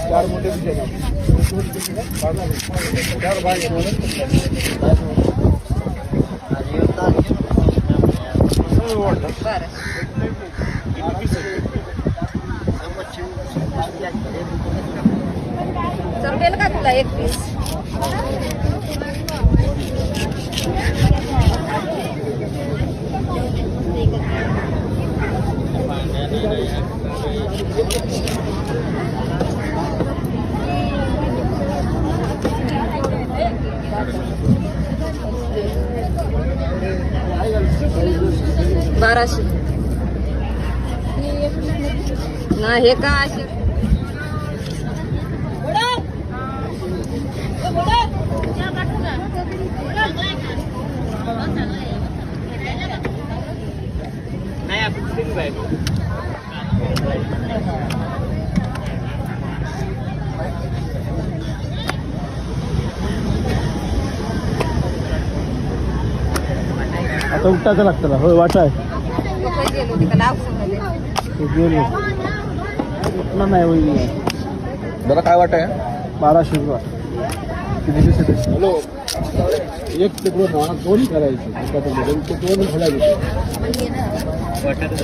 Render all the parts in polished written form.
चार मोठे चार भाई जमेल का तुला एक पीस? बाराशे ना हे का असे आता उठायचं लागतं होय वाटा आहे गेलो तिकडे लाव उठला नाही होईल जरा काय वाट आहे 1200 रुपये हॅलो एक पेट्रोल दोन करायचे दोन घालायचे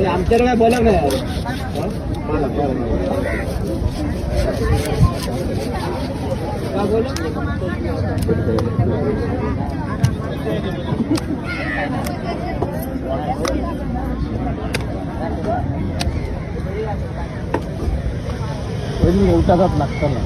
आमच्याकडे काय बोला नाही उठातात लागतं ना